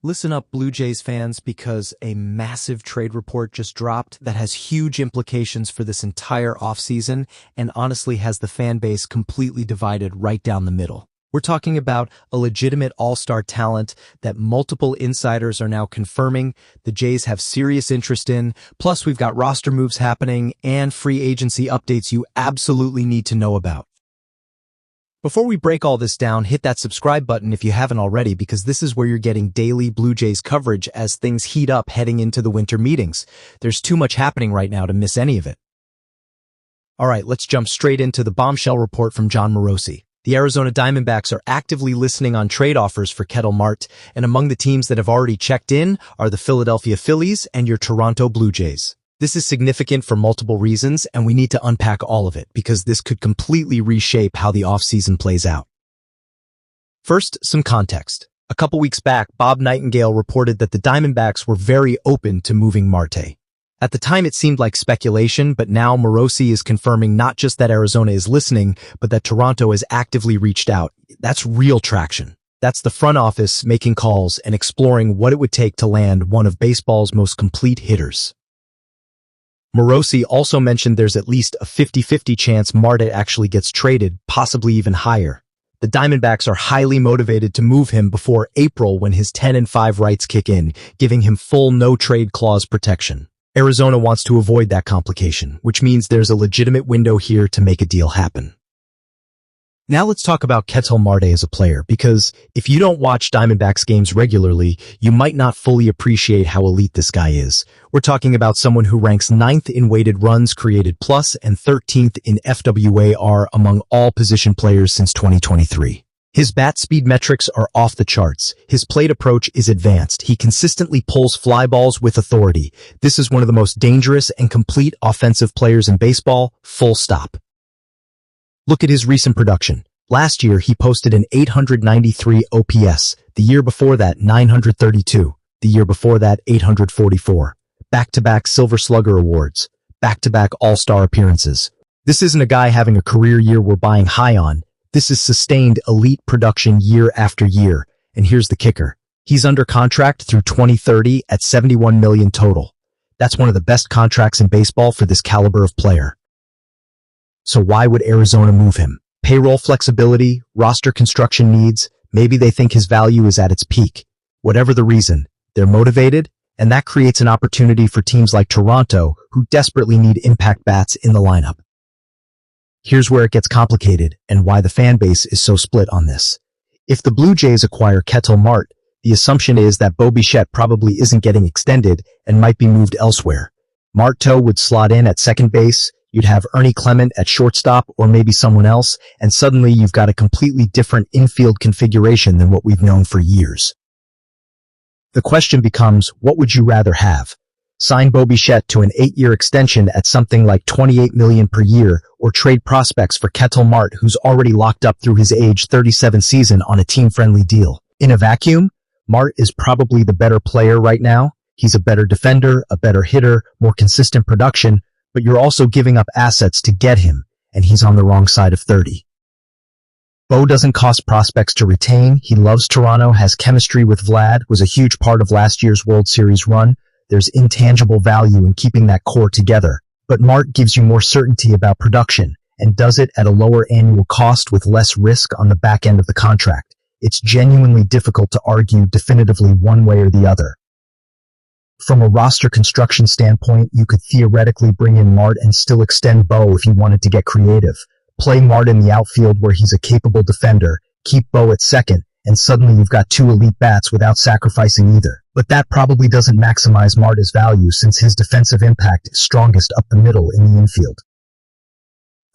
Listen up, Blue Jays fans, because a massive trade report just dropped that has huge implications for this entire offseason and honestly has the fan base completely divided right down the middle. We're talking about a legitimate all-star talent that multiple insiders are now confirming the Jays have serious interest in, plus we've got roster moves happening and free agency updates you absolutely need to know about. Before we break all this down, hit that subscribe button if you haven't already, because this is where you're getting daily Blue Jays coverage as things heat up heading into the winter meetings. There's too much happening right now to miss any of it. All right, let's jump straight into the bombshell report from Jon Morosi. The Arizona Diamondbacks are actively listening on trade offers for Ketel Marte, and among the teams that have already checked in are the Philadelphia Phillies and your Toronto Blue Jays. This is significant for multiple reasons, and we need to unpack all of it because this could completely reshape how the offseason plays out. First, some context. A couple weeks back, Bob Nightingale reported that the Diamondbacks were very open to moving Marte. At the time, it seemed like speculation, but now Morosi is confirming not just that Arizona is listening, but that Toronto has actively reached out. That's real traction. That's the front office making calls and exploring what it would take to land one of baseball's most complete hitters. Morosi also mentioned there's at least a 50-50 chance Marte actually gets traded, possibly even higher. The Diamondbacks are highly motivated to move him before April when his 10-5 rights kick in, giving him full no-trade clause protection. Arizona wants to avoid that complication, which means there's a legitimate window here to make a deal happen. Now let's talk about Ketel Marte as a player, because if you don't watch Diamondbacks games regularly, you might not fully appreciate how elite this guy is. We're talking about someone who ranks 9th in weighted runs created plus and 13th in FWAR among all position players since 2023. His bat speed metrics are off the charts. His plate approach is advanced. He consistently pulls fly balls with authority. This is one of the most dangerous and complete offensive players in baseball, full stop. Look at his recent production. Last year, he posted an 893 OPS. The year before that, 932. The year before that, 844. Back-to-back Silver Slugger awards. Back-to-back All-Star appearances. This isn't a guy having a career year we're buying high on. This is sustained elite production year after year. And here's the kicker. He's under contract through 2030 at $71 million total. That's one of the best contracts in baseball for this caliber of player. So why would Arizona move him? Payroll flexibility, roster construction needs, maybe they think his value is at its peak. Whatever the reason, they're motivated, and that creates an opportunity for teams like Toronto, who desperately need impact bats in the lineup. Here's where it gets complicated and why the fan base is so split on this. If the Blue Jays acquire Ketel Marte, the assumption is that Bo Bichette probably isn't getting extended and might be moved elsewhere. Marte would slot in at second base. You'd have Ernie Clement at shortstop or maybe someone else, and suddenly you've got a completely different infield configuration than what we've known for years. The question becomes, what would you rather have? Sign Bo Bichette to an 8-year extension at something like $28 million per year, or trade prospects for Ketel Marte, who's already locked up through his age 37 season on a team-friendly deal? In a vacuum, Marte is probably the better player right now. He's a better defender, a better hitter, more consistent production, but you're also giving up assets to get him, and he's on the wrong side of 30. Bo doesn't cost prospects to retain. He loves Toronto, has chemistry with Vlad, was a huge part of last year's World Series run. There's intangible value in keeping that core together. But Marte gives you more certainty about production, and does it at a lower annual cost with less risk on the back end of the contract. It's genuinely difficult to argue definitively one way or the other. From a roster construction standpoint, you could theoretically bring in Marte and still extend Bo if you wanted to get creative. Play Marte in the outfield where he's a capable defender, keep Bo at second, and suddenly you've got two elite bats without sacrificing either. But that probably doesn't maximize Marte's value since his defensive impact is strongest up the middle in the infield.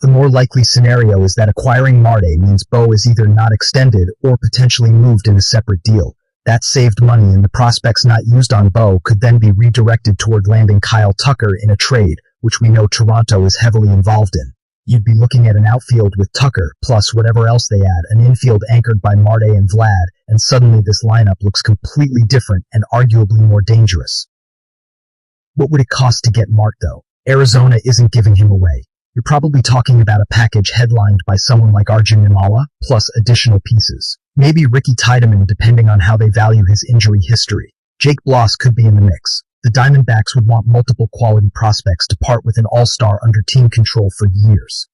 The more likely scenario is that acquiring Marte means Bo is either not extended or potentially moved in a separate deal. That saved money, and the prospects not used on Bo could then be redirected toward landing Kyle Tucker in a trade, which we know Toronto is heavily involved in. You'd be looking at an outfield with Tucker, plus whatever else they add, an infield anchored by Marte and Vlad, and suddenly this lineup looks completely different and arguably more dangerous. What would it cost to get Marte, though? Arizona isn't giving him away. You're probably talking about a package headlined by someone like Arjun Nimala, plus additional pieces. Maybe Ricky Tiedemann, depending on how they value his injury history. Jake Bloss could be in the mix. The Diamondbacks would want multiple quality prospects to part with an all-star under team control for years.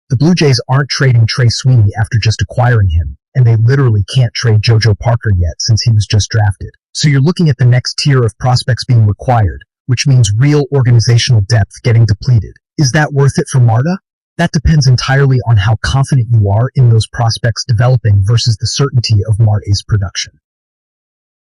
The Blue Jays aren't trading Trey Sweeney after just acquiring him, and they literally can't trade JoJo Parker yet since he was just drafted. So you're looking at the next tier of prospects being required, which means real organizational depth getting depleted. Is that worth it for Marta? That depends entirely on how confident you are in those prospects developing versus the certainty of Marta's production.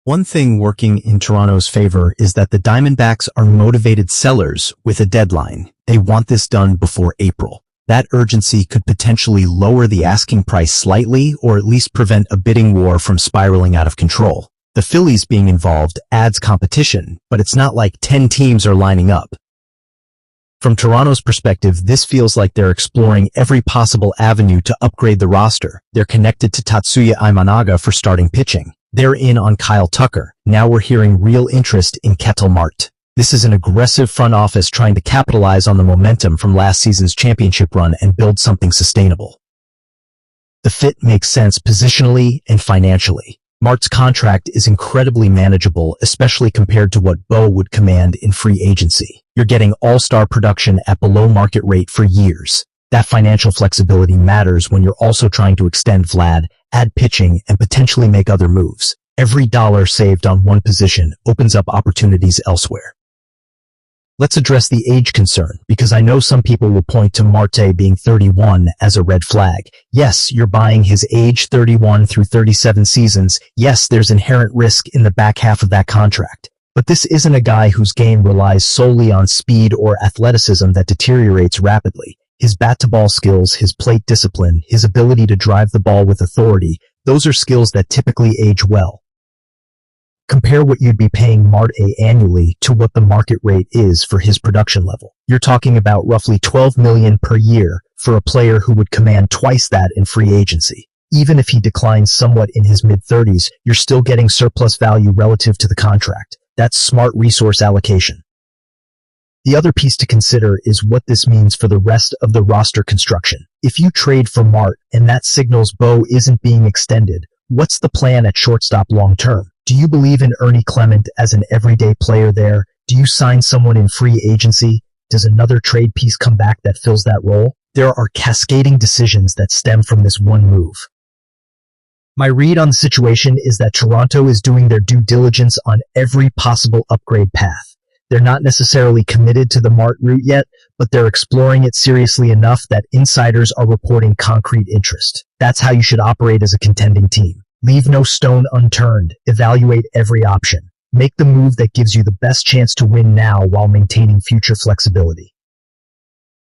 One thing working in Toronto's favor is that the Diamondbacks are motivated sellers with a deadline. They want this done before April. That urgency could potentially lower the asking price slightly or at least prevent a bidding war from spiraling out of control. The Phillies being involved adds competition, but it's not like 10 teams are lining up. From Toronto's perspective, this feels like they're exploring every possible avenue to upgrade the roster. They're connected to Tatsuya Imanaga for starting pitching. They're in on Kyle Tucker. Now we're hearing real interest in Ketel Marte. This is an aggressive front office trying to capitalize on the momentum from last season's championship run and build something sustainable. The fit makes sense positionally and financially. Marte's contract is incredibly manageable, especially compared to what Bo would command in free agency. You're getting all-star production at below market rate for years. That financial flexibility matters when you're also trying to extend Vlad, add pitching, and potentially make other moves. Every dollar saved on one position opens up opportunities elsewhere. Let's address the age concern, because I know some people will point to Marte being 31 as a red flag. Yes, you're buying his age 31 through 37 seasons. Yes, there's inherent risk in the back half of that contract. But this isn't a guy whose game relies solely on speed or athleticism that deteriorates rapidly. His bat-to-ball skills, his plate discipline, his ability to drive the ball with authority, those are skills that typically age well. Compare what you'd be paying Marte annually to what the market rate is for his production level. You're talking about roughly $12 million per year for a player who would command twice that in free agency. Even if he declines somewhat in his mid-30s, you're still getting surplus value relative to the contract. That's smart resource allocation. The other piece to consider is what this means for the rest of the roster construction. If you trade for Marte and that signals Bo isn't being extended, what's the plan at shortstop long-term? Do you believe in Ernie Clement as an everyday player there? Do you sign someone in free agency? Does another trade piece come back that fills that role? There are cascading decisions that stem from this one move. My read on the situation is that Toronto is doing their due diligence on every possible upgrade path. They're not necessarily committed to the Marte route yet, but they're exploring it seriously enough that insiders are reporting concrete interest. That's how you should operate as a contending team. Leave no stone unturned. Evaluate every option. Make the move that gives you the best chance to win now while maintaining future flexibility.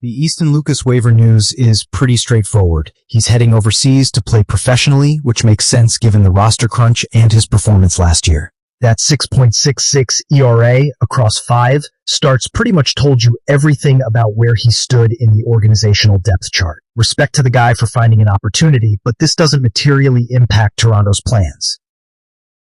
The Easton Lucas waiver news is pretty straightforward. He's heading overseas to play professionally, which makes sense given the roster crunch and his performance last year. That 6.66 ERA across 5 starts pretty much told you everything about where he stood in the organizational depth chart. Respect to the guy for finding an opportunity, but this doesn't materially impact Toronto's plans.